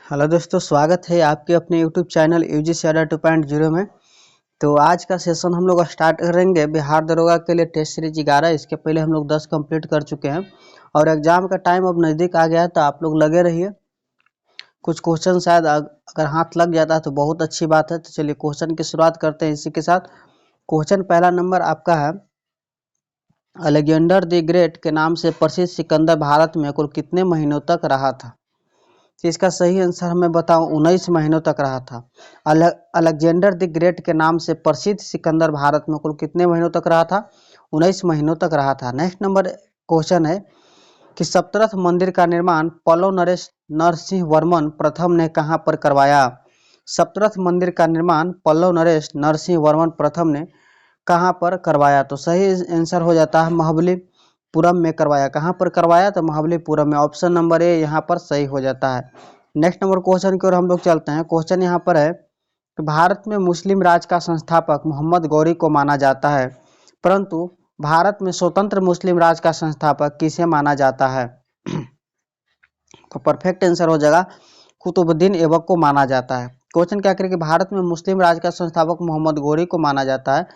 Hello दोस्तों, स्वागत है आपके अपने यूट्यूब चैनल यूजीसी अड्डा 2.0 में। तो आज का सेशन हम लोग स्टार्ट करेंगे बिहार दरोगा के लिए टेस्ट सीरीज 11। इसके पहले हम लोग 10 कंप्लीट कर चुके हैं और एग्जाम का टाइम अब नज़दीक आ गया है, तो आप लोग लगे रहिए। कुछ क्वेश्चन शायद अगर हाथ लग जाता है तो बहुत अच्छी बात है। तो चलिए क्वेश्चन की शुरुआत करते हैं इसी के साथ। क्वेश्चन पहला नंबर आपका है, अलेक्जेंडर द ग्रेट के नाम से प्रसिद्ध सिकंदर भारत में कुल कितने महीनों तक रहा था? तो इसका सही आंसर मैं बताऊं, 19 महीनों तक रहा था। अलेक्जेंडर द ग्रेट के नाम से प्रसिद्ध सिकंदर भारत में कुल कितने महीनों तक रहा था? 19 महीनों तक रहा था। नेक्स्ट नंबर क्वेश्चन है कि सप्तरथ मंदिर का निर्माण पल्लव नरेश नरसिंह वर्मन प्रथम ने कहां पर करवाया? सप्तरथ मंदिर का निर्माण पल्लव नरेश नरसिंह वर्मन प्रथम ने कहां पर करवाया? तो सही आंसर हो जाता है महाबलीपुरम में करवाया। कहां पर करवाया? तो महाबलीपुरम में। ऑप्शन नंबर ए यहाँ पर सही हो जाता है। नेक्स्ट नंबर क्वेश्चन की ओर हम लोग चलते हैं। क्वेश्चन यहाँ पर है कि भारत में मुस्लिम राज का संस्थापक मोहम्मद गौरी को माना जाता है, परंतु भारत में स्वतंत्र मुस्लिम राज का संस्थापक किसे माना जाता है? तो परफेक्ट आंसर हो जाएगा कुतुबुद्दीन ऐबक को माना जाता है। क्वेश्चन क्या करें कि भारत में मुस्लिम राज का संस्थापक मोहम्मद गौरी को माना जाता है,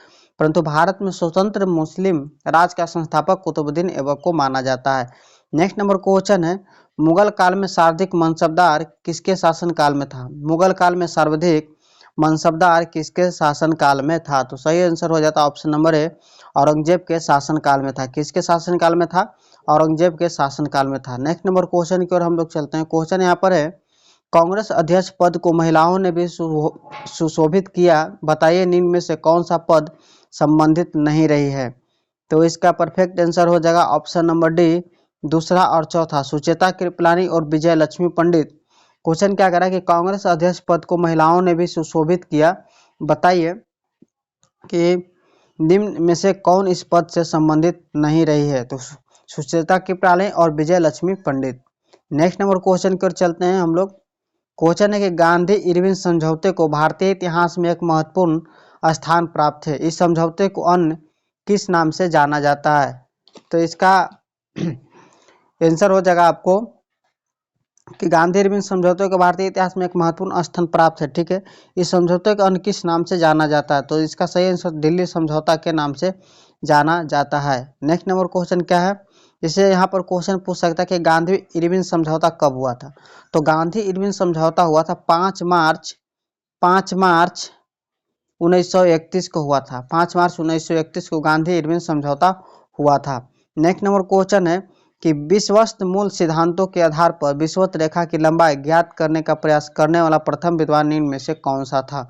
परंतु भारत में स्वतंत्र मुस्लिम राज का संस्थापक कुतुबुद्दीन ऐबक को माना जाता है। नेक्स्ट नंबर क्वेश्चन है, मुगल काल में सर्वाधिक मनसबदार किसके शासन काल में था? मुगल काल में सर्वाधिक मनसबदार किसके शासन काल में था? तो सही आंसर हो जाता है ऑप्शन नंबर ए, औरंगजेब के शासन काल में था। किसके शासन काल में था? औरंगजेब के शासन काल में था। नेक्स्ट नंबर क्वेश्चन की ओर हम लोग चलते हैं। क्वेश्चन यहाँ पर है, कांग्रेस अध्यक्ष पद को महिलाओं ने भी सुशोभित किया, बताइए निम्न में से कौन सा पद संबंधित नहीं रही है? तो इसका परफेक्ट आंसर हो जाएगा ऑप्शन नंबर डी, दूसरा और चौथा, सुचेता कृपलानी और विजय लक्ष्मी पंडित। क्वेश्चन क्या कह रहा है कि कांग्रेस अध्यक्ष पद को महिलाओं ने भी सुशोभित किया, बताइए कि निम्न में से कौन इस पद से संबंधित नहीं रही है? तो सुचेता कृपलानी और विजय लक्ष्मी पंडित। नेक्स्ट नंबर क्वेश्चन की ओर चलते हैं हम लोग। क्वेश्चन है कि गांधी इरविन समझौते को भारतीय इतिहास में एक महत्वपूर्ण स्थान प्राप्त है। इस समझौते को अन्य किस नाम से जाना जाता है? तो इसका आंसर हो जाएगा आपको कि गांधी इरविन समझौते को भारतीय इतिहास में एक महत्वपूर्ण स्थान प्राप्त है। ठीक है, इस समझौते को अन्य किस नाम से जाना जाता है? तो इसका सही आंसर दिल्ली समझौता के नाम से जाना जाता है। नेक्स्ट नंबर क्वेश्चन क्या है, इसे यहाँ पर क्वेश्चन पूछ सकता है कि गांधी इरविन समझौता कब हुआ था? तो गांधी इरविन समझौता हुआ था 5 मार्च 1931 को हुआ था। 5 मार्च 1931 को गांधी इरविन समझौता हुआ था। नेक्स्ट नंबर क्वेश्चन है कि विश्वस्त मूल सिद्धांतों के आधार पर विषुवत रेखा की लंबाई ज्ञात करने का प्रयास करने वाला प्रथम विद्वान निम्न में से कौन सा था?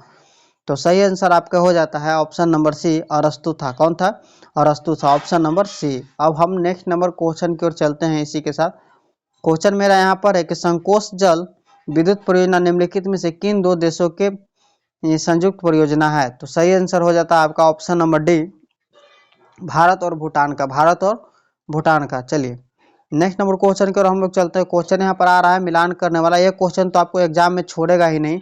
तो सही आंसर आपका हो जाता है ऑप्शन नंबर सी, अरस्तु था। कौन था? अरस्तु था, ऑप्शन नंबर सी। अब हम नेक्स्ट नंबर क्वेश्चन की ओर चलते हैं इसी के साथ। क्वेश्चन मेरा यहाँ पर है कि संकोच जल विद्युत परियोजना निम्नलिखित में से किन दो देशों के संयुक्त परियोजना है? तो सही आंसर हो जाता है आपका ऑप्शन नंबर डी, भारत और भूटान का। भारत और भूटान का। चलिए नेक्स्ट नंबर क्वेश्चन की ओर हम लोग चलते हैं। क्वेश्चन यहाँ पर आ रहा है मिलान करने वाला। ये क्वेश्चन तो आपको एग्जाम में छोड़ेगा ही नहीं,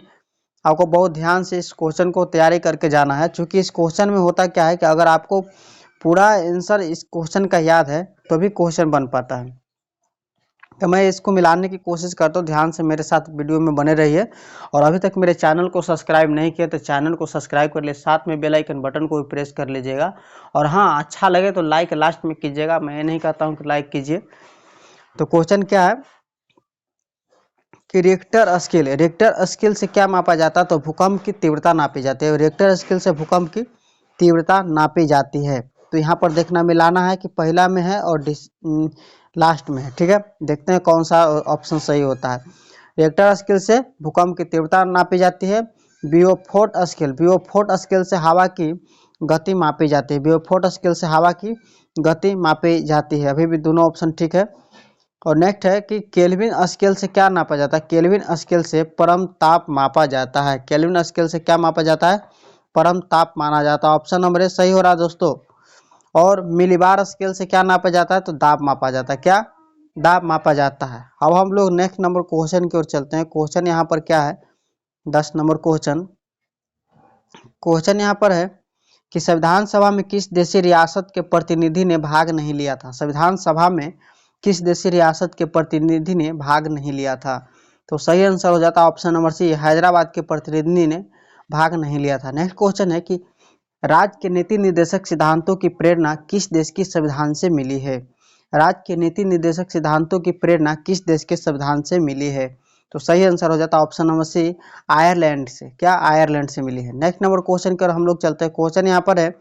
आपको बहुत ध्यान से इस क्वेश्चन को तैयारी करके जाना है। क्योंकि इस क्वेश्चन में होता क्या है कि अगर आपको पूरा आंसर इस क्वेश्चन का याद है तो भी क्वेश्चन बन पाता है। तो मैं इसको मिलाने की कोशिश करता हूँ, ध्यान से मेरे साथ वीडियो में बने रहिए। और अभी तक मेरे चैनल को सब्सक्राइब नहीं किया तो चैनल को सब्सक्राइब कर ले, साथ में बेल आइकन बटन को भी प्रेस कर लीजिएगा। और हाँ, अच्छा लगे तो लाइक लास्ट में कीजिएगा, मैं नहीं कहता हूँ कि लाइक कीजिए। तो क्वेश्चन क्या है कि रिक्टर स्केल से क्या मापा जाता है? तो भूकंप की तीव्रता नापी जाती है। रिक्टर स्केल से भूकंप की तीव्रता नापी जाती है। तो यहाँ पर देखना मिलाना है कि पहला में है और लास्ट में है। ठीक है, देखते हैं कौन सा ऑप्शन सही होता है। रिक्टर स्केल से भूकंप की तीव्रता नापी जाती है। बियोफोर्ट स्केल से हवा की गति मापी जाती है। बियोफोर्ट स्केल से हवा की गति मापी जाती है। अभी भी दोनों ऑप्शन ठीक है। और नेक्स्ट है कि केल्विन स्केल से क्या नापा जाता है? केल्विन स्केल से परम ताप मापा जाता है। केल्विन स्केल से क्या मापा जाता है? परम ताप माना जाता है। ऑप्शन नंबर ए सही हो रहा है दोस्तों। और मिलीबार स्केल से क्या नापा जाता है? तो दाब मापा जाता है। क्या? दाब मापा जाता है। अब हम लोग नेक्स्ट नंबर क्वेश्चन की ओर चलते हैं। क्वेश्चन यहाँ पर क्या है, 10 नंबर क्वेश्चन यहाँ पर है कि संविधान सभा में किस देशी रियासत के प्रतिनिधि ने भाग नहीं लिया था? संविधान सभा में किस देशी रियासत के प्रतिनिधि ने भाग नहीं लिया था? तो सही आंसर हो जाता है ऑप्शन नंबर सी, हैदराबाद के प्रतिनिधि ने भाग नहीं लिया था। नेक्स्ट क्वेश्चन है कि राज्य के नीति निर्देशक सिद्धांतों की प्रेरणा किस देश के संविधान से मिली है? राज्य के नीति निर्देशक सिद्धांतों की प्रेरणा किस देश के संविधान से मिली है? तो सही आंसर हो जाता है ऑप्शन नंबर सी, आयरलैंड से। क्या आयरलैंड से मिली है? नेक्स्ट नंबर क्वेश्चन की ओर हम लोग चलते हैं। क्वेश्चन यहाँ पर है,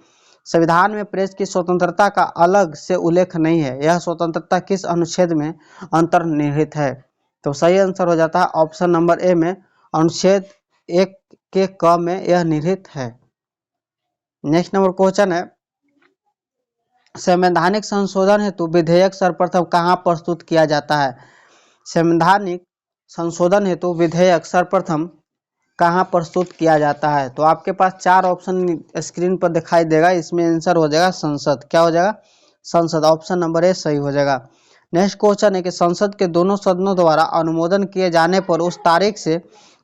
संविधान में प्रेस की स्वतंत्रता का अलग से उल्लेख नहीं है, यह स्वतंत्रता किस अनुच्छेद में अंतर्निहित है? तो सही आंसर हो जाता है ऑप्शन नंबर ए में, अनुच्छेद 1 के क में यह निहित है। नेक्स्ट नंबर क्वेश्चन है, संवैधानिक संशोधन हेतु विधेयक सर्वप्रथम कहाँ प्रस्तुत किया जाता है? संवैधानिक संशोधन हेतु विधेयक सर्वप्रथम कहाँ प्रस्तुत किया जाता है? तो आपके पास 4 ऑप्शन स्क्रीन पर दिखाई देगा, इसमें आंसर हो जाएगा संसद। क्या हो जाएगा? संसद। ऑप्शन नंबर ए सही हो जाएगा। नेक्स्ट क्वेश्चन है कि संसद के दोनों सदनों द्वारा अनुमोदन किए जाने पर उस तारीख से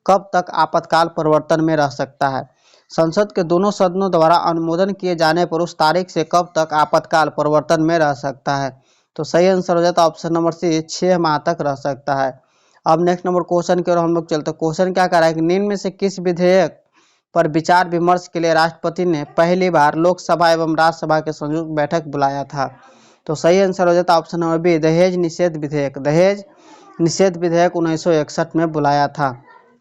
कब तक आपातकाल परिवर्तन में रह सकता है? संसद के दोनों सदनों द्वारा अनुमोदन किए जाने पर उस तारीख से कब तक आपातकाल परिवर्तन में रह सकता है? तो सही आंसर हो जाता है ऑप्शन नंबर सी, 6 माह तक रह सकता है। अब नेक्स्ट नंबर क्वेश्चन की ओर हम लोग चलते हैं। क्वेश्चन क्या कर रहा है कि निम्न में से किस विधेयक पर विचार विमर्श के लिए राष्ट्रपति ने पहली बार लोकसभा एवं राज्यसभा के संयुक्त बैठक बुलाया था? तो सही आंसर हो जाता है ऑप्शन नंबर बी, दहेज निषेध विधेयक। दहेज निषेध विधेयक 1961 में बुलाया था।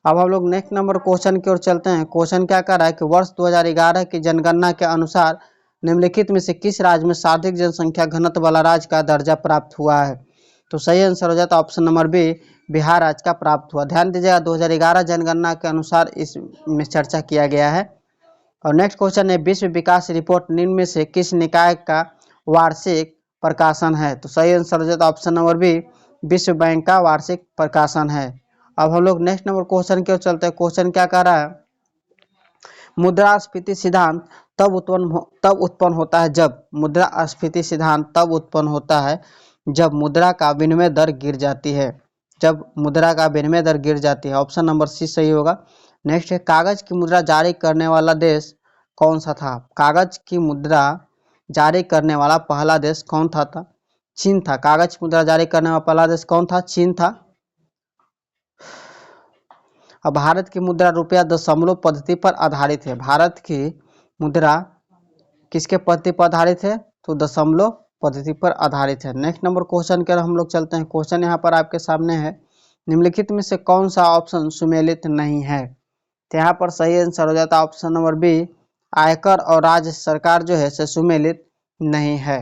अब हम लोग नेक्स्ट नंबर क्वेश्चन की ओर चलते हैं। क्वेश्चन क्या कर रहा है कि वर्ष 2011 की जनगणना के अनुसार निम्नलिखित में से किस राज्य में सर्वाधिक जनसंख्या घनत्व वाला राज्य का दर्जा प्राप्त हुआ है? तो सही आंसर हो जाता है ऑप्शन नंबर बी, बिहार राज्य का प्राप्त हुआ। ध्यान दीजिएगा 2011 जनगणना के अनुसार इसमें चर्चा किया गया है। और नेक्स्ट क्वेश्चन है, विश्व विकास रिपोर्ट निम्न में से किस निकाय का वार्षिक प्रकाशन है? तो सही आंसर हो जाता है ऑप्शन नंबर बी, विश्व बैंक का वार्षिक प्रकाशन है। अब हम लोग नेक्स्ट नंबर क्वेश्चन की ओर चलते हैं। क्वेश्चन क्या कह रहा है, मुद्रास्फीति सिद्धांत तब उत्पन्न होता है जब, मुद्रास्फीति सिद्धांत तब उत्पन्न होता है जब मुद्रा का विनिमय दर गिर जाती है। जब मुद्रा का विनिमय दर गिर जाती है। ऑप्शन नंबर सी सही होगा। नेक्स्ट है, कागज की मुद्रा जारी करने वाला देश कौन सा था? कागज की मुद्रा जारी करने वाला पहला देश कौन था? चीन था। कागज की मुद्रा जारी करने वाला पहला देश कौन था? चीन था। अब भारत की मुद्रा रुपया दशमलव पद्धति पर आधारित है। भारत की मुद्रा किसके पद्धति पर आधारित है? तो दशमलव पद्धति पर आधारित है। नेक्स्ट नंबर क्वेश्चन के हम लोग चलते हैं। क्वेश्चन यहाँ पर आपके सामने है, निम्नलिखित में से कौन सा ऑप्शन सुमेलित नहीं है? तो यहाँ पर सही आंसर हो जाता है ऑप्शन नंबर बी, आयकर और राज्य सरकार जो है से सुमेलित नहीं है,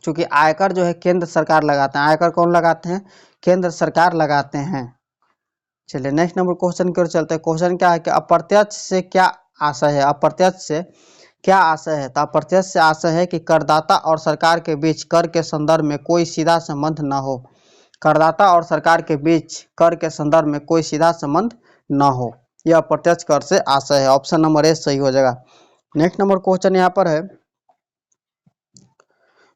क्योंकि आयकर जो है केंद्र सरकार लगाते हैं। आयकर कौन लगाते हैं? केंद्र सरकार लगाते हैं। चलिए नेक्स्ट नंबर क्वेश्चन की ओर चलते हैं। क्वेश्चन क्या है कि अप्रत्यक्ष से क्या आशय है? अप्रत्यक्ष से क्या आशय है? तो अप्रत्यक्ष से आशय है कि करदाता और सरकार के बीच कर के संदर्भ में कोई सीधा संबंध न हो। करदाता और सरकार के बीच कर के संदर्भ में कोई सीधा संबंध न हो, यह अप्रत्यक्ष कर से आशय है। ऑप्शन नंबर ए सही हो जाएगा। नेक्स्ट नंबर क्वेश्चन यहाँ पर है,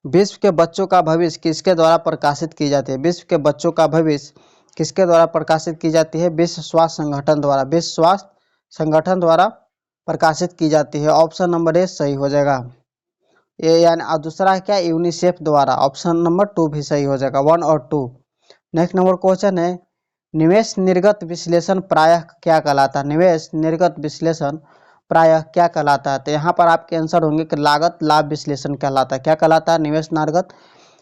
विश्व के बच्चों का भविष्य किसके द्वारा प्रकाशित की जाती है? विश्व के बच्चों का भविष्य किसके द्वारा प्रकाशित की जाती है? विश्व स्वास्थ्य संगठन द्वारा। विश्व स्वास्थ्य संगठन द्वारा प्रकाशित की जाती है। ऑप्शन नंबर ए सही हो जाएगा। ये यानी दूसरा है क्या? यूनिसेफ द्वारा। ऑप्शन नंबर 2 भी सही हो जाएगा, 1 और 2। नेक्स्ट नंबर क्वेश्चन है, निवेश निर्गत विश्लेषण प्रायः क्या कहलाता है? निवेश निर्गत विश्लेषण प्रायः क्या कहलाता है? तो यहाँ पर आपके आंसर होंगे कि लागत लाभ विश्लेषण कहलाता है। क्या कहलाता है? निवेश निर्गत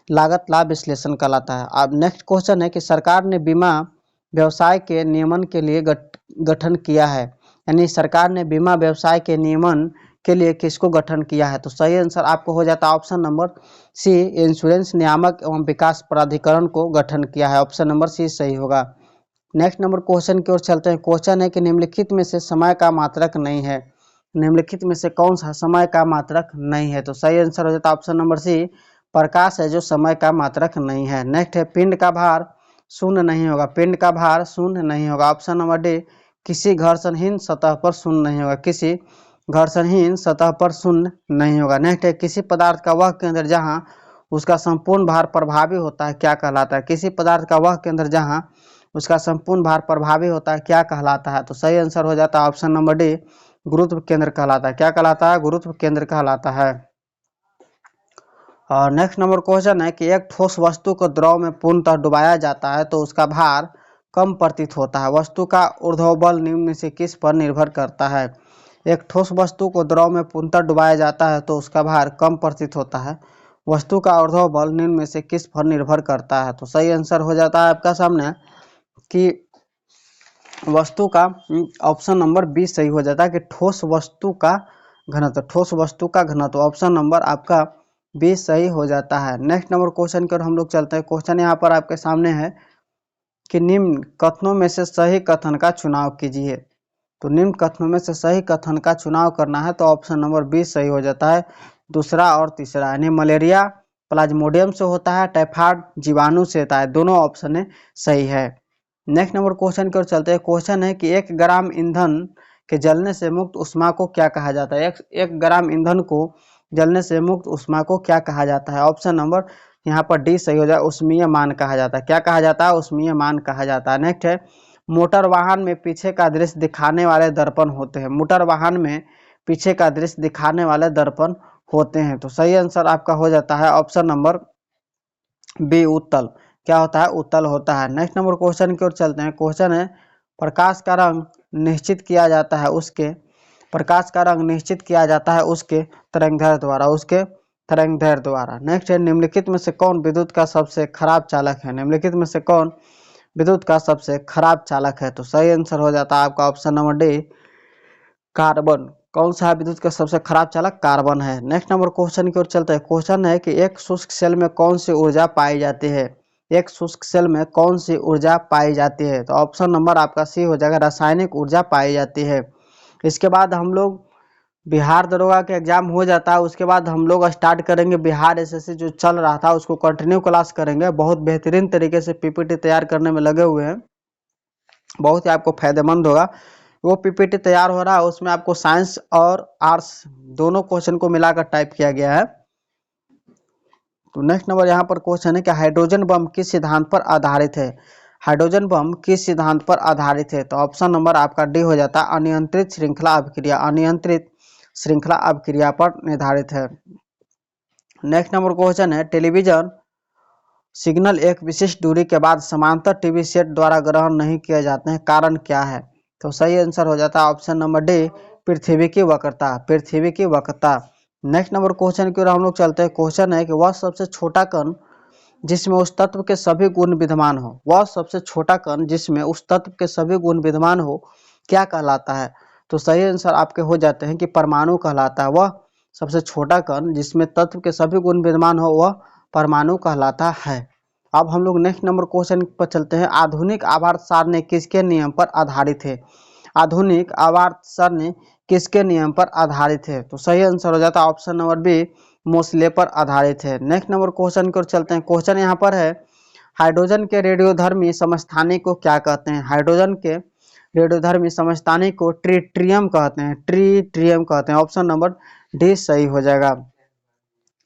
लागत लाभ विश्लेषण कहलाता है। अब नेक्स्ट क्वेश्चन है कि सरकार ने बीमा व्यवसाय के नियमन के लिए गठन किया है, यानी सरकार ने बीमा व्यवसाय के नियमन के लिए किसको गठन किया है? तो सही आंसर आपको हो जाता है ऑप्शन नंबर सी, इंश्योरेंस नियामक एवं विकास प्राधिकरण को गठन किया है। ऑप्शन नंबर सी सही होगा। नेक्स्ट नंबर क्वेश्चन की ओर चलते हैं। क्वेश्चन है कि निम्नलिखित में से समय का मात्रक नहीं है। निम्नलिखित में से कौन सा समय का मात्रक नहीं है? तो सही आंसर हो जाता है ऑप्शन नंबर सी, प्रकाश है जो समय का मात्रक नहीं है। नेक्स्ट है, पिंड का भार शून्य नहीं होगा। पिंड का भार शून्य नहीं होगा। ऑप्शन नंबर डी, किसी घर्षणहीन सतह पर शून्य नहीं होगा। किसी घर्षणहीन सतह पर शून्य नहीं होगा। नेक्स्ट है, किसी पदार्थ का वह केंद्र जहां उसका संपूर्ण भार प्रभावी होता है क्या कहलाता है? किसी पदार्थ का वह केंद्र जहां उसका संपूर्ण भार प्रभावी होता है क्या कहलाता है? तो सही आंसर हो जाता है ऑप्शन नंबर डी, गुरुत्व केंद्र कहलाता है। क्या कहलाता है? गुरुत्व केंद्र कहलाता है। और नेक्स्ट नंबर क्वेश्चन है कि एक ठोस वस्तु को द्रव में पूर्णतः डुबाया जाता है तो उसका भार कम प्रतीत होता है। वस्तु का ऊर्ध्व बल निम्न में से किस पर निर्भर करता है? एक ठोस वस्तु को द्रव में पूर्णतः डुबाया जाता है तो उसका भार कम प्रतीत होता है। वस्तु का ऊर्ध्व बल निम्न में से किस पर निर्भर करता है? तो सही आंसर हो जाता है आपका सामने कि वस्तु का ऑप्शन नंबर बी सही हो जाता है कि ठोस वस्तु का घनत्व, ठोस वस्तु का घनत्व, ऑप्शन नंबर आपका बी सही हो जाता है। नेक्स्ट नंबर क्वेश्चन की ओर हम लोग चलते हैं। क्वेश्चन यहाँ पर आपके सामने है कि निम्न कथनों में से सही कथन का चुनाव कीजिए। तो निम्न कथनों में से सही कथन का चुनाव करना है तो ऑप्शन नंबर बी सही हो जाता है, दूसरा और तीसरा, यानी मलेरिया प्लाज्मोडियम से होता है, टाइफाइड जीवाणु से होता है, दोनों ऑप्शन सही है। नेक्स्ट नंबर क्वेश्चन की ओर चलते हैं। क्वेश्चन है कि 1 ग्राम ईंधन के जलने से मुक्त ऊष्मा को क्या कहा जाता है? 1 ग्राम ईंधन को जलने से मुक्त ऊष्मा को क्या कहा जाता है? ऑप्शन नंबर यहाँ पर डी सही हो जाए, उष्मीय मान कहा जाता है। क्या कहा जाता है? उष्मीय मान कहा जाता है। नेक्स्ट है मोटर वाहन में पीछे का दृश्य दिखाने वाले दर्पण होते हैं। मोटर वाहन में पीछे का दृश्य दिखाने वाले दर्पण होते हैं। तो सही आंसर आपका हो जाता है ऑप्शन नंबर बी उत्तल। क्या होता है? उत्तल होता है। नेक्स्ट नंबर क्वेश्चन की ओर चलते हैं। क्वेश्चन है प्रकाश का रंग निश्चित किया जाता है उसके, प्रकाश का रंग निश्चित किया जाता है उसके तरंगदैर्घ्य द्वारा, उसके तरंगदैर्घ्य द्वारा। नेक्स्ट है निम्नलिखित में से कौन विद्युत का सबसे खराब चालक है? निम्नलिखित में से कौन विद्युत का सबसे खराब चालक है? तो सही आंसर हो जाता है आपका ऑप्शन नंबर डी कार्बन। कौन सा विद्युत का सबसे खराब चालक? कार्बन है। नेक्स्ट नंबर क्वेश्चन की ओर चलते हैं। क्वेश्चन है कि एक शुष्क सेल में कौन सी ऊर्जा पाई जाती है? एक शुष्क सेल में कौन सी ऊर्जा पाई जाती है? तो ऑप्शन नंबर आपका सी हो जाएगा, रासायनिक ऊर्जा पाई जाती है। इसके बाद हम लोग बिहार दरोगा का एग्जाम हो जाता है, उसके बाद हम लोग स्टार्ट करेंगे बिहार एसएससी जो चल रहा था उसको कंटिन्यू क्लास करेंगे। बहुत बेहतरीन तरीके से पीपीटी तैयार करने में लगे हुए हैं, बहुत ही आपको फायदेमंद होगा। वो पीपीटी तैयार हो रहा है, उसमें आपको साइंस और आर्ट्स दोनों क्वेश्चन को मिलाकर टाइप किया गया है। तो नेक्स्ट नंबर यहाँ पर क्वेश्चन है कि हाइड्रोजन बम किस सिद्धांत पर आधारित है? हाइड्रोजन बम किस सिद्धांत पर आधारित है? तो ऑप्शन नंबर आपका डी हो जाता है, अनियंत्रित श्रृंखला अभिक्रिया, अनियंत्रित श्रृंखला अभिक्रिया पर निर्धारित है। नेक्स्ट नंबर क्वेश्चन है टेलीविजन सिग्नल एक विशिष्ट दूरी के बाद समांतर टीवी सेट द्वारा ग्रहण नहीं किए जाते हैं, कारण क्या है? तो सही आंसर हो जाता है ऑप्शन नंबर डी, पृथ्वी की वक्रता, पृथ्वी की वक्रता। नेक्स्ट नंबर क्वेश्चन की ओर हम लोग चलते हैं। क्वेश्चन है कि वह सबसे छोटा कण जिसमें उस तत्व के सभी गुण विद्यमान हो, वह सबसे छोटा कण जिसमें उस तत्व के सभी गुण विद्यमान हो क्या कहलाता है? तो सही आंसर आपके हो जाते हैं कि परमाणु कहलाता है। वह सबसे छोटा कण जिसमें तत्व के सभी गुण विद्यमान हो वह परमाणु कहलाता है। अब हम लोग नेक्स्ट नंबर क्वेश्चन पर चलते हैं। आधुनिक आवर्त सारणी किसके नियम पर आधारित है? आधुनिक आवर्त सारणी किसके नियम पर आधारित है? तो सही आंसर हो जाता है ऑप्शन नंबर बी, मोसले पर आधारित है। नेक्स्ट नंबर क्वेश्चन की ओर चलते हैं। क्वेश्चन यहाँ पर है हाइड्रोजन के रेडियोधर्मी समस्थानिक को क्या कहते हैं? हाइड्रोजन के रेडियोधर्मी समस्थानिक को ट्रिटियम कहते हैं, ट्रिटियम कहते हैं। ऑप्शन नंबर डी सही हो जाएगा।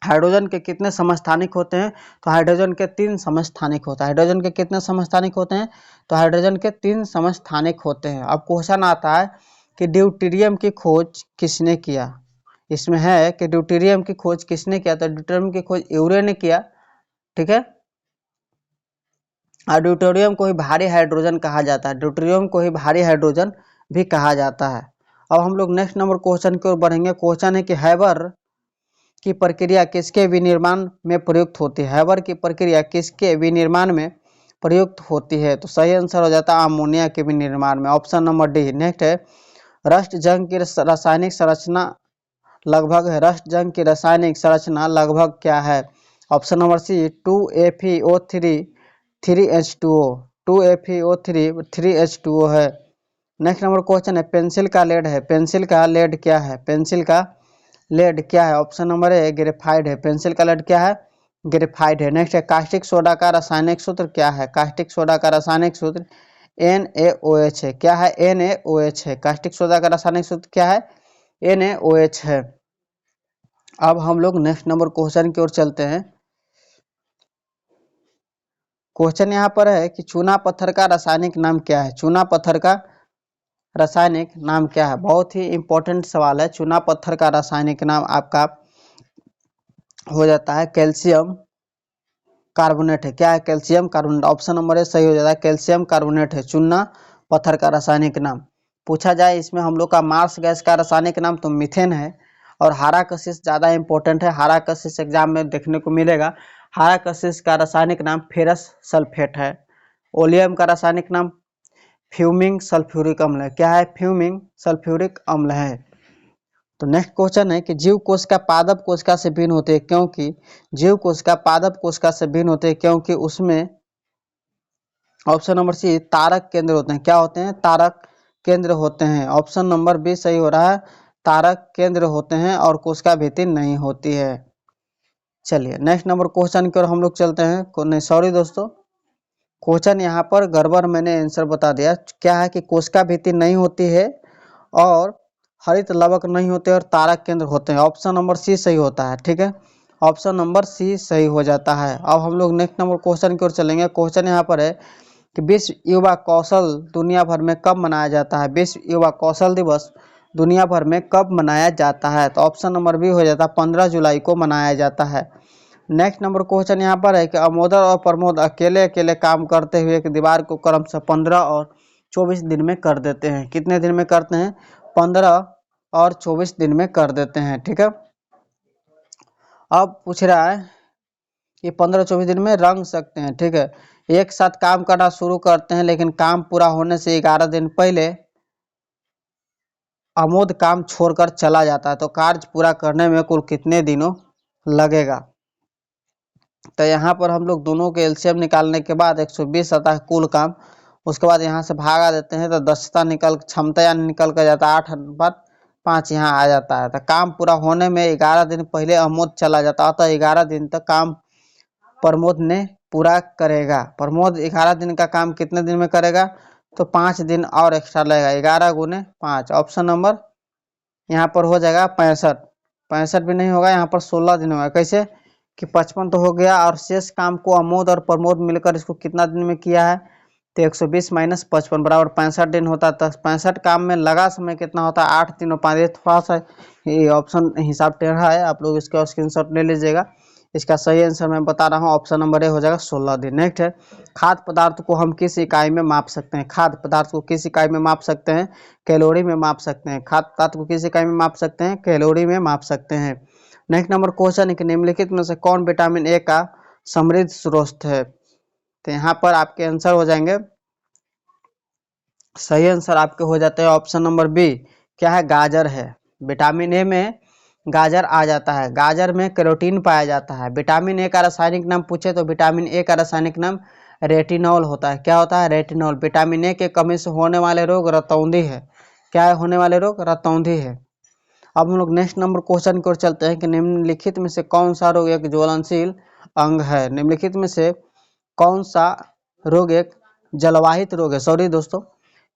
हाइड्रोजन के कितने समस्थानिक होते हैं? तो हाइड्रोजन के 3 समस्थानिक होता है। हाइड्रोजन के कितने समस्थानिक होते हैं? तो हाइड्रोजन के 3 समस्थानिक होते हैं। अब क्वेश्चन आता है कि ड्यूटेरियम की खोज किसने किया? इसमें है कि ड्यूटेरियम की खोज किसने किया? तो ड्यूटेरियम की खोज यूरे ने किया, ठीक है। और ड्यूटेरियम को ही भारी हाइड्रोजन कहा जाता है, ड्यूटेरियम को ही भारी हाइड्रोजन भी कहा जाता है। अब हम लोग नेक्स्ट नंबर क्वेश्चन की ओर बढ़ेंगे। क्वेश्चन है कि हैबर की प्रक्रिया किसके विनिर्माण में प्रयुक्त होती है? हैबर की प्रक्रिया किसके विनिर्माण में प्रयुक्त होती है? तो सही आंसर हो जाता है अमोनिया के विनिर्माण में, ऑप्शन नंबर डी। नेक्स्ट है रस्ट जंग की रासायनिक संरचना लगभग है, रस्ट जंग की रासायनिक संरचना लगभग क्या है? ऑप्शन नंबर सी 2FeO3 3H2O, 2FeO3 3H2O है। नेक्स्ट नंबर क्वेश्चन है पेंसिल का लेड है, पेंसिल का लेड क्या है? पेंसिल का लेड क्या है? ऑप्शन नंबर ए ग्रेफाइड है, पेंसिल का लेड क्या है? ग्रेफाइड है। नेक्स्ट है कास्टिक सोडा का रासायनिक सूत्र क्या है? कास्टिक सोडा का रासायनिक सूत्र NaOH है। क्या है? NaOH है। कास्टिक सोडा का रासायनिक सूत्र क्या है? NaOH है। अब हम लोग नेक्स्ट नंबर क्वेश्चन की ओर चलते हैं। क्वेश्चन यहाँ पर है कि चूना पत्थर का रासायनिक नाम क्या है? चूना पत्थर का रासायनिक नाम क्या है? बहुत ही इंपॉर्टेंट सवाल है। चूना पत्थर का रासायनिक नाम आपका हो जाता है कैल्शियम कार्बोनेट है। क्या है? Calcium carbonate. Option number A सही हो जाता है, कैल्शियम कार्बोनेट है। चुनना पत्थर का रासायनिक नाम। पूछा जाए इसमें हम लोग का मार्स गैस का रासायनिक नाम तो मीथेन है। और हाराकसिस ज़्यादा इंपॉर्टेंट है, हाराकसिस एग्जाम में देखने को मिलेगा। हाराकसिस का रासायनिक नाम फेरस सल्फेट है। ओलियम का रासायनिक नाम फ्यूमिंग सल्फ्यूरिक अम्ल है। क्या है? फ्यूमिंग सल्फ्यूरिक अम्ल है। तो नेक्स्ट क्वेश्चन है कि जीव कोशिका पादप कोशिका से भिन्न होते हैं क्योंकि जीव कोशिका पादप कोशिका से भिन्न होते हैं क्योंकि उसमें ऑप्शन नंबर सी तारक केंद्र होते हैं। क्या होते हैं? तारक केंद्र होते हैं। ऑप्शन नंबर बी सही हो रहा है, तारक केंद्र होते हैं और कोशिका भित्ति नहीं होती है। चलिए नेक्स्ट नंबर क्वेश्चन की ओर हम लोग चलते हैं। नहीं सॉरी दोस्तों, क्वेश्चन यहाँ पर गड़बड़, मैंने आंसर बता दिया। क्या है कि कोशिका भित्ति नहीं होती है और हरित लवक नहीं होते और तारक केंद्र होते हैं। ऑप्शन नंबर सी सही होता है। ठीक है, ऑप्शन नंबर सी सही हो जाता है। अब हम लोग नेक्स्ट नंबर क्वेश्चन की ओर चलेंगे। क्वेश्चन यहाँ पर है कि विश्व युवा कौशल दुनिया भर में कब मनाया जाता है? विश्व युवा कौशल दिवस दुनिया भर में कब मनाया जाता है? तो ऑप्शन नंबर बी हो जाता है, 15 जुलाई को मनाया जाता है। नेक्स्ट नंबर क्वेश्चन यहाँ पर है कि अमोदर और प्रमोद अकेले अकेले काम करते हुए एक दीवार को क्रमशः 15 और 24 दिन में कर देते हैं। कितने दिन में करते हैं? 15 और 24 दिन में कर देते हैं। ठीक है, अब पूछ रहा है कि 15-24 दिन में रंग सकते हैं। ठीक है, एक साथ काम करना शुरू करते हैं लेकिन काम पूरा होने से 11 दिन पहले आमोद काम छोड़कर चला जाता है। तो कार्य पूरा करने में कुल कितने दिनों लगेगा? तो यहाँ पर हम लोग दोनों के एलसीएम निकालने के बाद 120 आता है कुल काम। उसके बाद यहाँ से भागा देते हैं तो दक्षता क्षमता यानी निकल कर जाता है 8/5 यहाँ आ जाता है। तो काम पूरा होने में 11 दिन पहले आमोद चला जाता है। तो 11 दिन तक काम प्रमोद ने पूरा करेगा। प्रमोद 11 दिन का काम कितने दिन में करेगा? तो 5 दिन और एक्स्ट्रा लगेगा, 11 गुने 5। ऑप्शन नंबर यहाँ पर हो जाएगा 65। 65 भी नहीं होगा, यहाँ पर 16 दिन होगा। कैसे कि 55 तो हो गया और शेष काम को अमोद और प्रमोद मिलकर इसको कितना दिन में किया है? तो 120 माइनस 55 बराबर 65 दिन होता है। तो 65 काम में लगा समय कितना होता है? 8 3 और 5। थोड़ा सा ये ऑप्शन हिसाब टेढ़ा है, आप लोग इसका स्क्रीनशॉट ले लीजिएगा। इसका सही आंसर मैं बता रहा हूँ, ऑप्शन नंबर ए हो जाएगा 16 दिन। नेक्स्ट है, खाद्य पदार्थ को हम किस इकाई में माप सकते हैं? खाद्य पदार्थ को किस इकाई में माप सकते हैं? कैलोरी में माप सकते हैं। खाद्य पदार्थ को किस इकाई में माप सकते हैं? कैलोरी में माप सकते हैं। नेक्स्ट नंबर क्वेश्चन है कि निम्नलिखित में से कौन विटामिन ए का समृद्ध स्रोत है? तो यहाँ पर आपके आंसर हो जाएंगे, सही आंसर आपके हो जाते हैं ऑप्शन नंबर बी। क्या है? गाजर है। विटामिन ए में गाजर आ जाता है। गाजर में कैरोटीन पाया जाता है। विटामिन ए का रासायनिक नाम पूछे तो विटामिन ए का रासायनिक नाम रेटिनॉल होता है। क्या होता है? रेटिनॉल। विटामिन ए के कमी से होने वाले रोग रतौंधी है। क्या है होने वाले रोग? रतौंधी है। अब हम लोग नेक्स्ट नंबर क्वेश्चन की ओर चलते हैं कि निम्नलिखित में से कौन सा रोग एक ज्वलनशील अंग है? निम्नलिखित में से कौन सा रोग एक जलवाहित रोग है? सॉरी दोस्तों,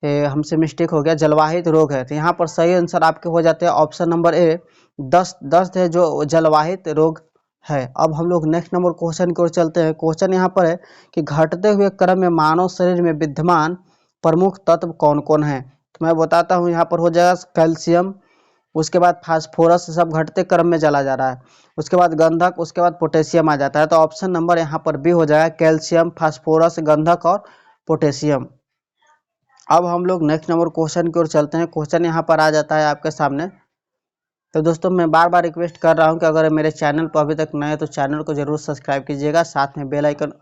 हमसे मिस्टेक हो गया, जलवाहित रोग है। तो यहाँ पर सही आंसर आपके हो जाते हैं ऑप्शन नंबर ए, दस्त है जो जलवाहित रोग है। अब हम लोग नेक्स्ट नंबर क्वेश्चन की ओर चलते हैं। क्वेश्चन यहाँ पर है कि घटते हुए क्रम में मानव शरीर में विद्यमान प्रमुख तत्व कौन कौन है? तो मैं बताता हूँ, यहाँ पर हो जाएगा कैल्शियम, उसके बाद फास्फोरस, सब घटते क्रम में चला जा रहा है। उसके बाद गंधक, उसके बाद पोटेशियम आ जाता है। तो ऑप्शन नंबर यहाँ पर बी हो जाएगा, कैल्शियम, फास्फोरस, गंधक और पोटेशियम। अब हम लोग नेक्स्ट नंबर क्वेश्चन की ओर चलते हैं। क्वेश्चन यहाँ पर आ जाता है आपके सामने। तो दोस्तों मैं बार बार रिक्वेस्ट कर रहा हूँ कि अगर मेरे चैनल पर अभी तक नए हैं तो चैनल को जरूर सब्सक्राइब कीजिएगा, साथ में बेल आइकन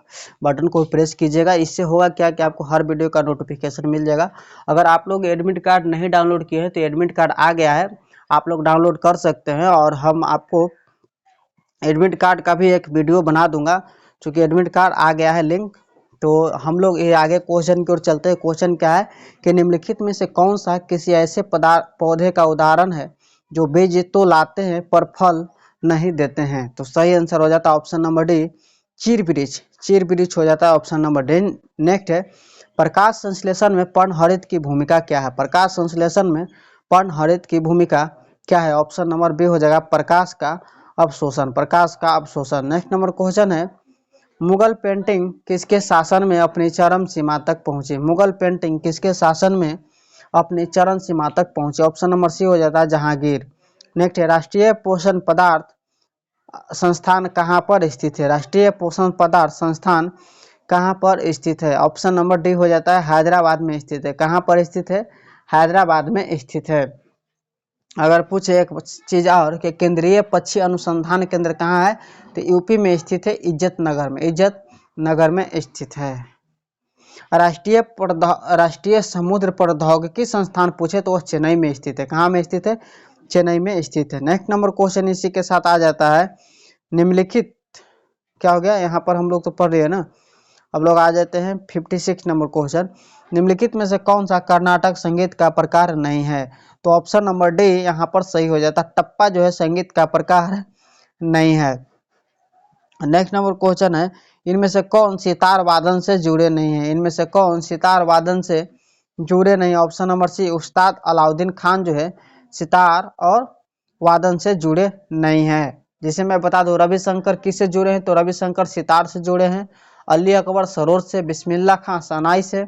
बटन को प्रेस कीजिएगा। इससे होगा क्या कि आपको हर वीडियो का नोटिफिकेशन मिल जाएगा। अगर आप लोग एडमिट कार्ड नहीं डाउनलोड किए हैं तो एडमिट कार्ड आ गया है, आप लोग डाउनलोड कर सकते हैं। और हम आपको एडमिट कार्ड का भी एक वीडियो बना दूंगा, चूँकि एडमिट कार्ड आ गया है लिंक। तो हम लोग ये आगे क्वेश्चन की ओर चलते हैं। क्वेश्चन क्या है कि निम्नलिखित में से कौन सा किसी ऐसे पौधे का उदाहरण है जो बीज तो लाते हैं पर फल नहीं देते हैं? तो सही आंसर हो जाता है ऑप्शन नंबर डी, चीर वृक्ष। चीर वृक्ष हो जाता है ऑप्शन नंबर डी। नेक्स्ट है, प्रकाश संश्लेषण में पर्णहरित की भूमिका क्या है? प्रकाश संश्लेषण में पर्णहरित की भूमिका क्या है? ऑप्शन नंबर बी हो जाएगा, प्रकाश का अवशोषण। प्रकाश का अवशोषण। नेक्स्ट नंबर क्वेश्चन है, मुगल पेंटिंग किसके शासन में अपनी चरम सीमा तक पहुंची? मुगल पेंटिंग किसके शासन में अपनी चरम सीमा तक पहुंचे? ऑप्शन नंबर सी हो जाता है, जहांगीर। नेक्स्ट है, राष्ट्रीय पोषण पदार्थ संस्थान कहाँ पर स्थित है? राष्ट्रीय पोषण पदार्थ संस्थान कहाँ पर स्थित है? ऑप्शन नंबर डी हो जाता है हैदराबाद में स्थित है। कहाँ पर स्थित है? हैदराबाद में स्थित है। अगर पूछे एक चीज और कि केंद्रीय पक्षी अनुसंधान केंद्र कहाँ है, तो यूपी में स्थित है, इज्जत नगर में, इज्जत नगर में स्थित है। राष्ट्रीय समुद्र प्रौद्योगिकी संस्थान पूछे तो वह चेन्नई में स्थित है। कहाँ में स्थित है? चेन्नई में स्थित है। नेक्स्ट नंबर क्वेश्चन इसी के साथ आ जाता है, निम्नलिखित क्या हो गया, यहाँ पर हम लोग तो पढ़ रहे हैं ना, अब लोग आ जाते हैं 56 नंबर क्वेश्चन, निम्नलिखित में से कौन सा कर्नाटक संगीत का प्रकार नहीं है? तो ऑप्शन नंबर डी यहाँ पर सही हो जाता, टप्पा जो है संगीत का प्रकार नहीं है। नेक्स्ट नंबर क्वेश्चन है, इनमें से कौन सितार वादन से जुड़े नहीं है? इनमें से कौन सितार वादन से जुड़े नहीं? ऑप्शन नंबर सी उस्ताद अलाउद्दीन खान जो है सितार और वादन से जुड़े नहीं है। जिसे मैं बता दूं, रविशंकर किससे जुड़े हैं? तो रविशंकर सितार से जुड़े हैं, अली अकबर सरोद से, बिस्मिल्लाह खां शहनाई से,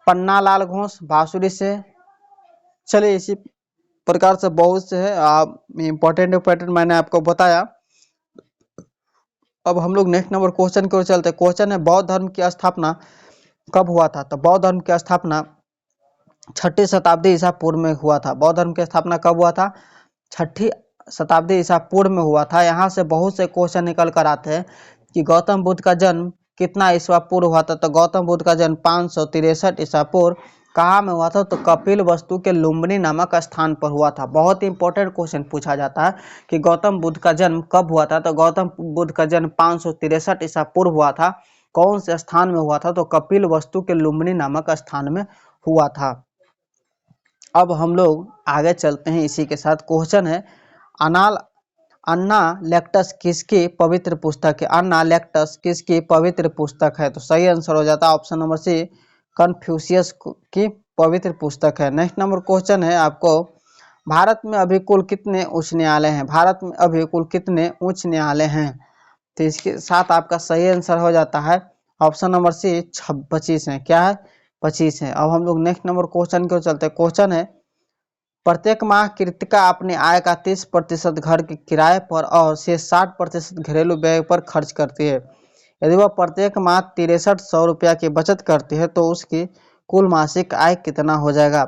पन्ना लाल घोष बांसुरी से। चलिए इसी प्रकार से बहुत से है, इम्पोर्टेंट मैंने आपको बताया। अब हम लोग नेक्स्ट नंबर क्वेश्चन की ओर चलते हैं। क्वेश्चन है, बौद्ध धर्म की स्थापना कब हुआ था? तो बौद्ध धर्म की स्थापना 6ठी शताब्दी ईसा पूर्व में हुआ था। बौद्ध धर्म की स्थापना कब हुआ था? 6ठी शताब्दी ईसा पूर्व में हुआ था। यहाँ से बहुत से क्वेश्चन निकल कर आते हैं कि गौतम बुद्ध का जन्म कितना ईसा पूर्व हुआ था? तो गौतम बुद्ध का जन्म 563 ईसा पूर्व कहाँ में हुआ था? तो कपिल वस्तु के लुम्बिनी नामक स्थान पर हुआ था। बहुत ही इंपॉर्टेंट क्वेश्चन पूछा जाता है कि गौतम बुद्ध का जन्म कब हुआ था? तो गौतम बुद्ध का जन्म 563 ईसा पूर्व हुआ था। कौन से स्थान में हुआ था? तो कपिल वस्तु के लुम्बिनी नामक स्थान में हुआ था। अब हम लोग आगे चलते हैं इसी के साथ। क्वेश्चन है, अनाल अन्ना लेक्टस किसकी पवित्र पुस्तक है? अन्ना लेक्टस किसकी पवित्र पुस्तक है? तो सही आंसर हो जाता है ऑप्शन नंबर सी कन्फ्यूशियस की पवित्र पुस्तक है। नेक्स्ट नंबर क्वेश्चन है आपको, भारत में अभी कुल कितने उच्च न्यायालय हैं? भारत में अभी कुल कितने उच्च न्यायालय हैं? तो इसके साथ आपका सही आंसर हो जाता है ऑप्शन नंबर सी 25 है। क्या है? 25 है। अब हम लोग नेक्स्ट नंबर क्वेश्चन की ओर चलते हैं। क्वेश्चन है, प्रत्येक माह कृतिका अपनी आय का 30% घर के किराए पर और से 60% घरेलू व्यय पर खर्च करती है। यदि वह प्रत्येक माह 6300 रुपया की बचत करती है तो उसकी कुल मासिक आय कितना हो जाएगा?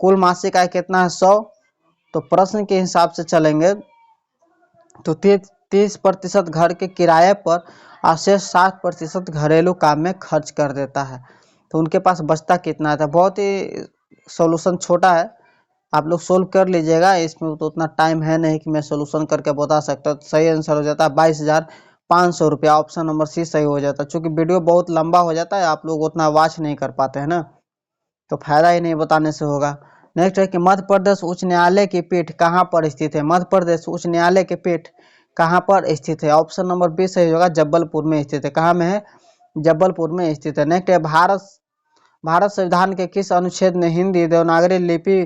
कुल मासिक आय कितना है? 100। तो प्रश्न के हिसाब से चलेंगे तो 30% घर के किराए पर और से 60% घरेलू काम में खर्च कर देता है। तो उनके पास बचता कितना था? बहुत ही सॉल्यूशन छोटा है, आप लोग सोल्व कर लीजिएगा। इसमें तो उतना टाइम है नहीं कि मैं सोल्यूशन करके बता सकता। तो सही आंसर हो जाता है 22,500 रुपया। ऑप्शन नंबर सी सही हो जाता है। चूंकि वीडियो बहुत लंबा हो जाता है, आप लोग उतना वॉच नहीं कर पाते हैं ना, तो फायदा ही नहीं बताने से होगा। नेक्स्ट है कि मध्य प्रदेश उच्च न्यायालय की पीठ कहाँ पर स्थित है? मध्य प्रदेश उच्च न्यायालय की पीठ कहाँ पर स्थित है? ऑप्शन नंबर बी सही होगा, जबलपुर में स्थित है। कहाँ में है? जबलपुर में स्थित है। नेक्स्ट है, भारत संविधान के किस अनुच्छेद ने हिंदी देवनागरी लिपि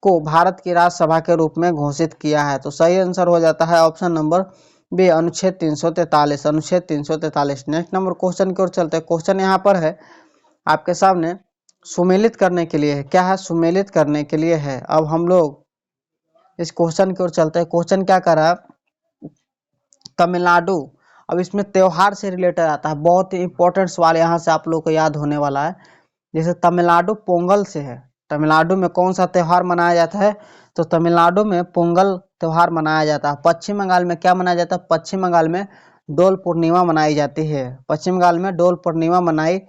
को भारत की राज्यसभा के रूप में घोषित किया है? तो सही आंसर हो जाता है ऑप्शन नंबर बी अनुच्छेद 343, अनुच्छेद 343। नेक्स्ट नंबर क्वेश्चन की ओर चलते हैं। क्वेश्चन यहाँ पर है आपके सामने, सुमेलित करने के लिए है। क्या है? सुमेलित करने के लिए है। अब हम लोग इस क्वेश्चन की ओर चलते हैं। क्वेश्चन क्या कर रहा है? तमिलनाडु। अब इसमें त्योहार से रिलेटेड आता है, बहुत ही इंपॉर्टेंट सवाल यहाँ से आप लोग को याद होने वाला है। जैसे तमिलनाडु पोंगल से है, तमिलनाडु में कौन सा त्यौहार मनाया जाता है? तो तमिलनाडु में पोंगल त्यौहार मनाया जाता है। पश्चिम बंगाल में क्या मनाया जाता है? पश्चिम बंगाल में डोल पूर्णिमा मनाई जाती है। पश्चिम बंगाल में डोल पूर्णिमा मनाई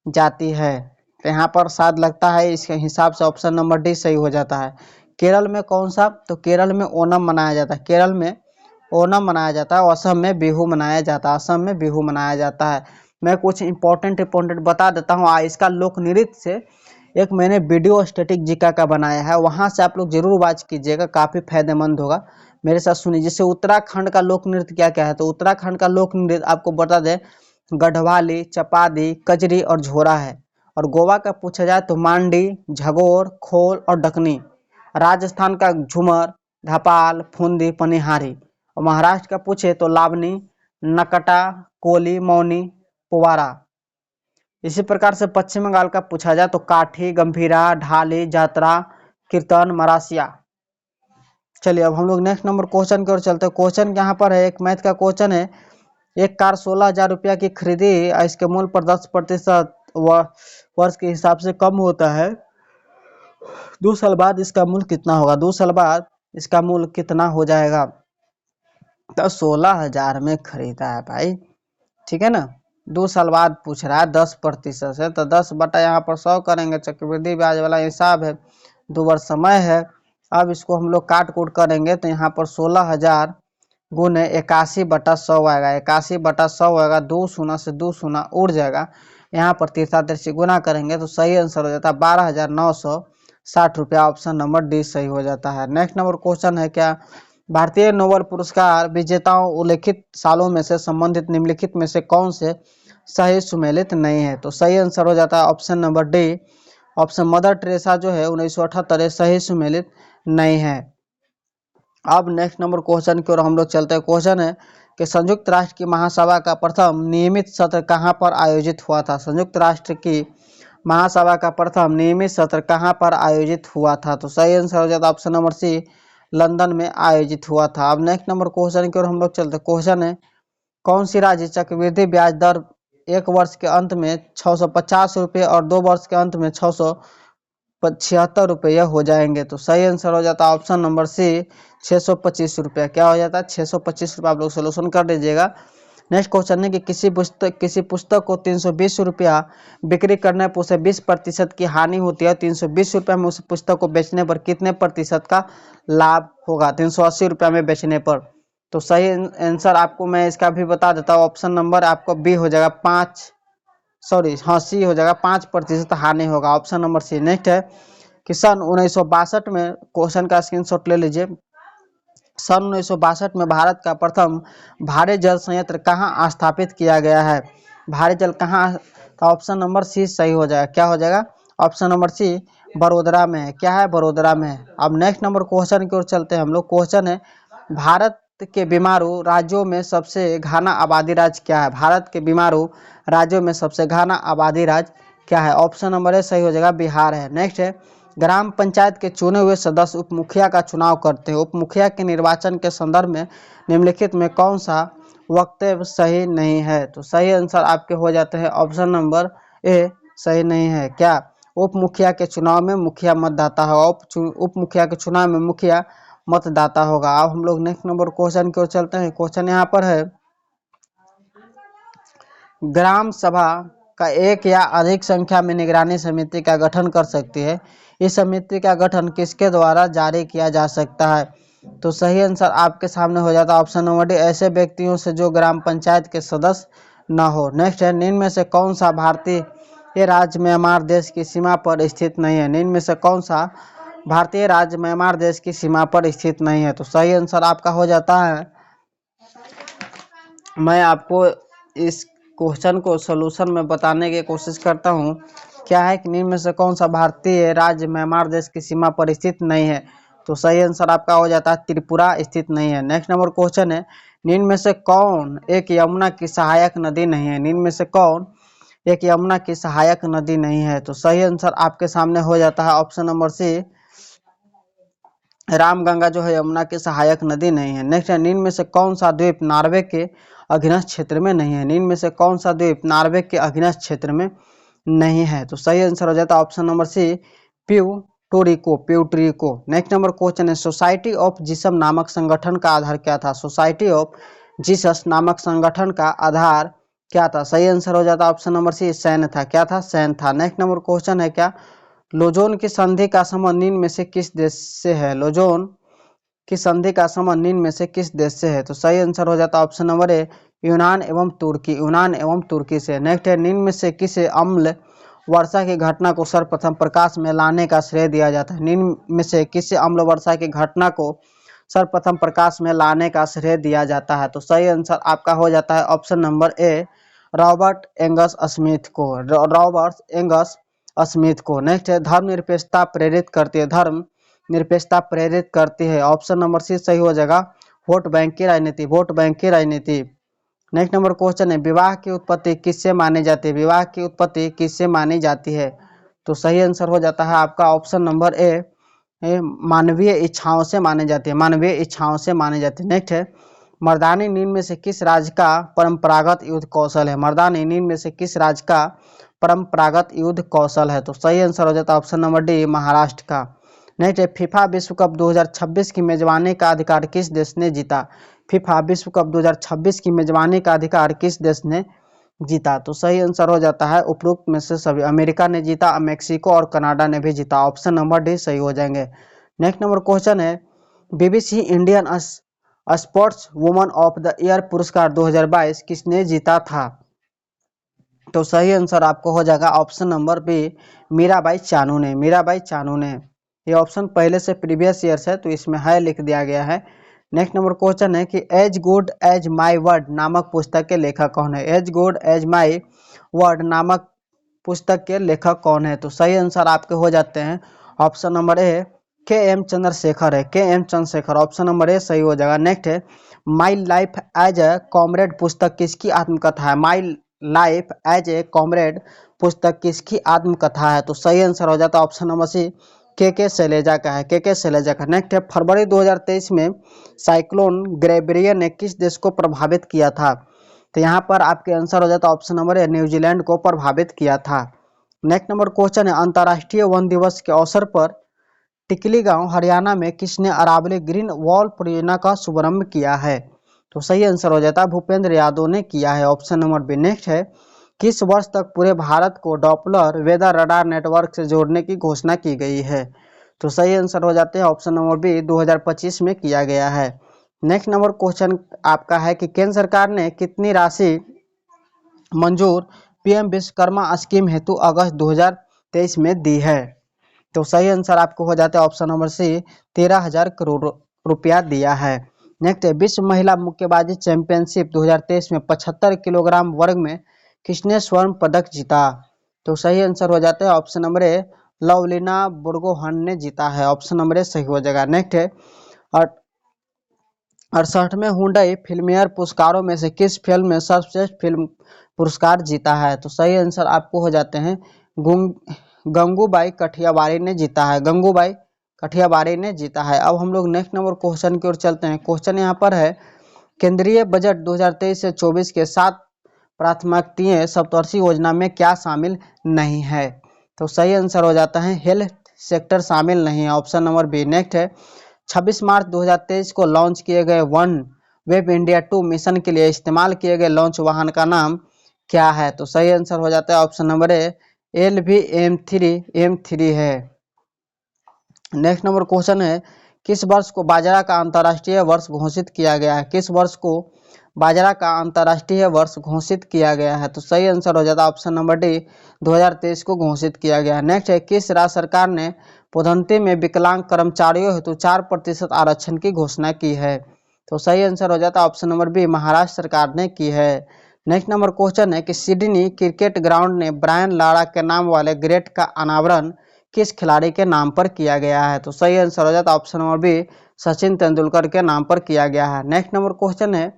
जाती है। तो यहाँ पर शायद लगता है इसके हिसाब से ऑप्शन नंबर डी सही हो जाता है। केरल में कौन सा? तो केरल में ओणम मनाया जाता है। केरल में ओणम मनाया जाता है। असम में बिहू मनाया जाता है। असम में बिहू मनाया जाता है। मैं कुछ इंपॉर्टेंट बता देता हूँ। इसका लोक नृत्य से एक मैंने वीडियो स्टैटिक जीका का बनाया है, वहां से आप लोग जरूर वॉच कीजिएगा, काफी फायदेमंद होगा। मेरे साथ सुनिए। जैसे उत्तराखंड का लोक नृत्य क्या क्या है? तो उत्तराखंड का लोक नृत्य आपको बता दें, गढ़वाली, चपादी, कजरी और झोरा है। और गोवा का पूछा जाए तो मांडी, झगोर, खोल और डकनी। राजस्थान का झूमर, धपाल, फुंदी, पनिहारी। और महाराष्ट्र का पूछे तो लावनी, नकटा, कोली, मौनी, पुवारा। इसी प्रकार से पश्चिम बंगाल का पूछा जाए तो काठी, गंभीरा, ढाली, जात्रा, कीर्तन, मरासिया। चलिए अब हम लोग नेक्स्ट नंबर क्वेश्चन की ओर चलते हैं। क्वेश्चन यहाँ पर है, एक मैथ का क्वेश्चन है। एक कार 16,000 रुपया की खरीदी और इसके मूल्य पर 10% वर्ष के हिसाब से कम होता है। 2 साल बाद इसका मूल्य कितना होगा? 2 साल बाद इसका मूल्य कितना हो जाएगा? तो 16,000 में खरीदा है भाई, ठीक है ना। 2 साल बाद पूछ रहा है 10% से, तो 10 बटा यहाँ पर 100 करेंगे, चक्रवृद्धि ब्याज वाला हिसाब है, 2 वर्ष समय है। अब इसको हम लोग काट कूट करेंगे तो यहाँ पर 16,000 गुने 81/100 आएगा। 81/100 आएगा, 2 शून्य से 2 शून्य उड़ जाएगा। यहाँ पर तिरछा गुना करेंगे तो सही आंसर हो जाता है 12,960 रुपया। ऑप्शन नंबर डी सही हो जाता है। नेक्स्ट नंबर क्वेश्चन है क्या? भारतीय नोबेल पुरस्कार विजेताओं उल्लिखित सालों में से संबंधित निम्नलिखित में से कौन से सही सुमेलित नहीं है? तो सही आंसर हो जाता है option number D. Option mother Teresa जो है 1978 सही सुमेलित नहीं है। अब नेक्स्ट नंबर क्वेश्चन की ओर हम लोग चलते हैं। क्वेश्चन है कि संयुक्त राष्ट्र की महासभा का प्रथम नियमित सत्र कहाँ पर आयोजित हुआ था? संयुक्त राष्ट्र की महासभा का प्रथम नियमित सत्र कहाँ पर आयोजित हुआ था? तो सही आंसर हो जाता है ऑप्शन नंबर सी, लंदन में आयोजित हुआ था। अब नेक्स्ट नंबर क्वेश्चन की ओर हम लोग चलते हैं। क्वेश्चन है कौन सी राज्य चक्रवृद्धि ब्याज दर 1 वर्ष के अंत में 650 रुपये और 2 वर्ष के अंत में 676 रुपये हो जाएंगे? तो सही आंसर हो जाता है ऑप्शन नंबर सी, 625 रुपया। क्या हो जाता है? 625 रुपया। आप लोग सोल्यूशन कर दीजिएगा। नेक्स्ट क्वेश्चन है कि किसी पुस्तक को 320 रुपया बिक्री करने पर उसे 20% की हानि होती है। 320 रुपया में उस पुस्तक को बेचने पर कितने प्रतिशत का लाभ होगा? 380 रुपया में बेचने पर। तो सही आंसर आपको मैं इसका भी बता देता हूँ। ऑप्शन नंबर आपको बी हो जाएगा, 5 सी हो जाएगा, 5% हानि होगा। ऑप्शन नंबर सी। नेक्स्ट है कि सन 1962 में, क्वेश्चन का स्क्रीनशॉट ले लीजिए। सन 1962 में भारत का प्रथम भारी जल संयंत्र कहाँ स्थापित किया गया है? भारी जल कहाँ? तो ऑप्शन नंबर सी सही हो जाएगा। क्या हो जाएगा? ऑप्शन नंबर सी, बड़ोदरा में है। क्या है? बड़ोदरा में है। अब नेक्स्ट नंबर क्वेश्चन की ओर चलते हैं हम लोग। क्वेश्चन है भारत के बीमारू राज्यों में सबसे घना आबादी राज्य क्या है? भारत के बीमारू राज्यों में सबसे घना आबादी राज्य क्या है? ऑप्शन नंबर ए सही हो जाएगा, बिहार है। नेक्स्ट है ग्राम पंचायत के चुने हुए सदस्य उप मुखिया का चुनाव करते हैं। उप मुखिया के निर्वाचन के संदर्भ में निम्नलिखित में कौन सा वक्तव्य सही नहीं है? तो सही आंसर आपके हो जाते हैं ऑप्शन नंबर ए सही नहीं है। क्या? उप मुखिया के चुनाव में मुखिया मतदाता होगा। उप मुखिया के चुनाव में मुखिया मतदाता होगा। अब हम लोग नेक्स्ट नंबर क्वेश्चन की ओर चलते हैं। क्वेश्चन यहाँ पर है ग्राम सभा का एक या अधिक संख्या में निगरानी समिति का गठन कर सकती है। इस समिति का गठन किसके द्वारा जारी किया जा सकता है? तो सही आंसर आपके सामने हो जाता है ऑप्शन नंबर डी, ऐसे व्यक्तियों से जो ग्राम पंचायत के सदस्य न हो। नेक्स्ट है निम्न में से कौन सा भारतीय राज्य म्यांमार देश की सीमा पर स्थित नहीं है? निम्न में से कौन सा भारतीय राज्य म्यांमार देश की सीमा पर स्थित नहीं है? तो सही आंसर आपका हो जाता है, मैं आपको इस क्वेश्चन को सोल्यूशन में बताने की कोशिश करता हूँ। क्या है कि निम्न में से कौन सा भारतीय राज्य म्यांमार देश की सीमा पर स्थित नहीं है? तो सही आंसर आपका हो जाता है त्रिपुरा स्थित नहीं है। नेक्स्ट नंबर क्वेश्चन है निम्न में से कौन एक यमुना की सहायक नदी नहीं है? निम्न में से कौन एक यमुना की सहायक नदी नहीं है? तो सही आंसर आपके सामने हो जाता है ऑप्शन नंबर सी, रामगंगा जो है यमुना की सहायक नदी नहीं है। नेक्स्ट है निम्न में से कौन सा द्वीप नॉर्वे के अधीनस्थ क्षेत्र में नहीं है? निम्न में से कौन सा द्वीप नॉर्वे के अधीनस्थ क्षेत्र में नहीं है? तो सही आंसर हो जाता है option number C, Puerto Rico. Next number question है सोसाइटी ऑफ जीसस नामक संगठन का आधार क्या था? सोसाइटी ऑफ जीसस नामक संगठन का आधार क्या था? सही आंसर हो जाता है ऑप्शन नंबर सी, सैन्य था। क्या था? सैन्य था। नेक्स्ट नंबर क्वेश्चन है क्या लोजोन की संधि का संबंध निम्न में से किस देश से है? लोजोन की संधि का संबंध निम्न में से किस देश से है? तो सही आंसर हो जाता है ऑप्शन नंबर ए, यूनान एवं तुर्की। यूनान एवं तुर्की से। नेक्स्ट है निम्न में से किसे अम्ल वर्षा की घटना को सर्वप्रथम प्रकाश में लाने का श्रेय दिया जाता है? निम्न में से किसे अम्ल वर्षा की घटना को सर्वप्रथम प्रकाश में लाने का श्रेय दिया जाता है? तो सही आंसर आपका हो जाता है ऑप्शन नंबर ए, रॉबर्ट एंगस स्मिथ को। रॉबर्ट एंगस स्मिथ को। नेक्स्ट है धर्मनिरपेक्षता प्रेरित करती है। धर्म निरपेक्षता प्रेरित करती है। ऑप्शन नंबर सी सही हो जाएगा, वोट बैंक की राजनीति। वोट बैंक की राजनीति। नेक्स्ट नंबर क्वेश्चन है विवाह की उत्पत्ति किससे मानी जाती है? विवाह की उत्पत्ति किससे मानी जाती है? तो सही आंसर हो जाता है आपका ऑप्शन नंबर ए, मानवीय इच्छाओं से माने जाती है, मानवीय इच्छाओं से माने जाती है। नेक्स्ट है, मर्दानी नींद में से किस राज्य का परंपरागत युद्ध कौशल है? मर्दानी नींद में से किस राज्य का परंपरागत युद्ध कौशल है? तो सही आंसर हो जाता है ऑप्शन नंबर डी, महाराष्ट्र का। नेक्स्ट है, फीफा विश्व कप 2026 की मेजबानी का अधिकार किस देश ने जीता? फीफा विश्व कप 2026 की मेजबानी का अधिकार किस देश ने जीता? तो सही आंसर हो जाता है उपरोक्त में से सभी। अमेरिका ने जीता, मैक्सिको और कनाडा ने भी जीता। ऑप्शन नंबर डी सही हो जाएंगे। नेक्स्ट नंबर क्वेश्चन है, BBC Indian sports woman of the year पुरस्कार 2022 किसने जीता था? तो सही आंसर आपको हो जाएगा option number B, Mirabai Chanu ने। मीराबाई चानू ने। ये ऑप्शन पहले से प्रीवियस ईयर्स है तो इसमें है लिख दिया गया है। नेक्स्ट नंबर क्वेश्चन है कि as good as my word नामक पुस्तक के लेखक कौन है? As good as my word नामक पुस्तक के लेखक कौन है? तो सही आंसर आपके हो जाते हैं ऑप्शन नंबर ए, के एम चंद्रशेखर है। K M Chandrashekhar, option number A सही हो जाएगा। नेक्स्ट है, my life as a comrade पुस्तक किसकी आत्मकथा है? My life as a comrade पुस्तक किसकी आत्मकथा है? तो सही आंसर हो जाता है ऑप्शन नंबर सी, के शैलेजा का है। के शैलेजा का। नेक्स्ट है, फरवरी 2023 में साइक्लोन ग्रेबिरियन ने किस देश को प्रभावित किया था? तो यहाँ पर आपके आंसर हो जाता है ऑप्शन नंबर ए, न्यूजीलैंड को प्रभावित किया था। नेक्स्ट नंबर क्वेश्चन है, अंतर्राष्ट्रीय वन दिवस के अवसर पर टिकली गांव हरियाणा में किसने अरावली ग्रीन वॉल परियोजना का शुभारंभ किया है? तो सही आंसर हो जाता है भूपेंद्र यादव ने किया है। Option number B. नेक्स्ट है, किस वर्ष तक पूरे भारत को डॉपलर वेदर रडार नेटवर्क से जोड़ने की घोषणा की गई है? तो सही आंसर हो जाते हैं ऑप्शन नंबर बी, 2025 में किया गया है। नेक्स्ट नंबर क्वेश्चन आपका है कि केंद्र सरकार ने कितनी राशि मंजूर पीएम विश्वकर्मा स्कीम हेतु अगस्त 2023 में दी है? तो सही आंसर आपको हो जाता है ऑप्शन नंबर सी, 13,000 करोड़ रुपया दिया है। नेक्स्ट है, विश्व महिला मुक्केबाजी चैंपियनशिप 2023 में 75 किलोग्राम वर्ग में किसने स्वर्ण पदक जीता? तो सही आंसर हो जाता है ऑप्शन नंबर ए, लवलीना बुर्गोहन ने जीता है। ऑप्शन नंबर ए सही हो जाएगा। नेक्स्ट है, 68वें हुंडई फिल्मेयर पुरस्कारों में से किस फिल्म में सर्वश्रेष्ठ फिल्म पुरस्कार जीता है? तो सही आंसर आपको हो जाते हैं गंगूबाई कठियावारी ने जीता है। गंगूबाई कठियावारी ने जीता है। अब हम लोग नेक्स्ट नंबर क्वेश्चन की ओर चलते हैं। क्वेश्चन यहाँ पर है, केंद्रीय बजट 2023 से 24 के 7 प्राथमिकताएं सप्तवर्षीय योजना में क्या शामिल नहीं है? तो सही आंसर हो जाता है हेल्थ सेक्टर शामिल नहीं है। Option number B. नेक्स्ट है, 26 मार्च 2023 को लॉन्च किए गए वन वेब इंडिया 2 मिशन के लिए इस्तेमाल किए गए लॉन्च वाहन का नाम क्या है? तो सही आंसर हो जाता है ऑप्शन नंबर ए, LV-M3 है। नेक्स्ट नंबर क्वेश्चन है, किस वर्ष को बाजरा का अंतर्राष्ट्रीय वर्ष घोषित किया गया है? किस वर्ष को बाजरा का अंतर्राष्ट्रीय वर्ष घोषित किया गया है? तो सही आंसर हो जाता है ऑप्शन नंबर डी, 2023 को घोषित किया गया है। नेक्स्ट है, किस राज्य सरकार ने पदोन्नति में विकलांग कर्मचारियों हेतु 4% आरक्षण की घोषणा की है? तो सही आंसर हो जाता है ऑप्शन नंबर बी, महाराष्ट्र सरकार ने की है। नेक्स्ट नंबर क्वेश्चन है कि सिडनी क्रिकेट ग्राउंड ने ब्रायन लारा के नाम वाले ग्रेट का अनावरण किस खिलाड़ी के नाम पर किया गया है? तो सही आंसर हो जाता है option number B, Sachin Tendulkar के नाम पर किया गया है। नेक्स्ट नंबर क्वेश्चन है,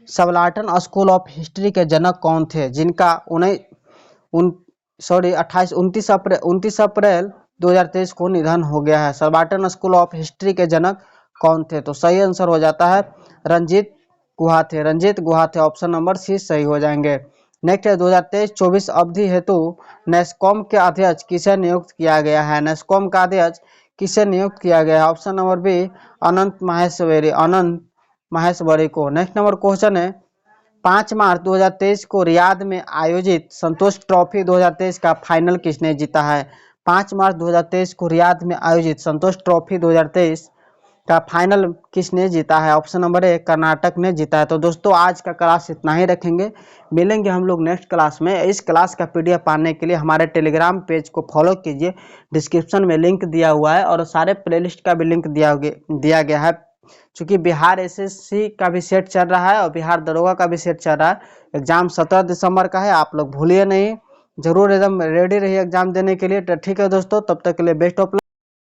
सबलार्टन स्कूल ऑफ हिस्ट्री के जनक कौन थे जिनका 29 अप्रैल 2023 को निधन हो गया है? सबलार्टन स्कूल ऑफ हिस्ट्री के जनक कौन थे? तो सही आंसर हो जाता है रंजीत गुहा थे। रंजीत गुहा थे। ऑप्शन नंबर सी सही हो जाएंगे। नेक्स्ट है, 2023-24 अवधि हेतु नेस्कॉम के अध्यक्ष किसे नियुक्त किया गया है? नेस्कॉम का अध्यक्ष किसे नियुक्त किया गया है? ऑप्शन नंबर बी, अनंत माहेश्वरी को। नेक्स्ट नंबर क्वेश्चन है, 5 मार्च 2023 को रियाद में आयोजित संतोष ट्रॉफी 2023 का फाइनल किसने जीता है? 5 मार्च 2023 को रियाद में आयोजित संतोष ट्रॉफी 2023 का फाइनल किसने जीता है? ऑप्शन नंबर ए, कर्नाटक ने जीता है। तो दोस्तों आज का क्लास इतना ही रखेंगे, मिलेंगे हम लोग नेक्स्ट क्लास में। इस क्लास का PDF पाने के लिए हमारे टेलीग्राम पेज को फॉलो कीजिए, डिस्क्रिप्शन में लिंक दिया हुआ है और सारे प्लेलिस्ट का भी लिंक दिया गया है। चूँकि बिहार SSC का भी सेट चल रहा है और बिहार दरोगा का भी सेट चल रहा है। एग्जाम 17 दिसंबर का है, आप लोग भूलिए नहीं, जरूर एकदम रेडी रहिए एग्जाम देने के लिए। तो ठीक है दोस्तों, तब तक के लिए बेस्ट ऑफ लक।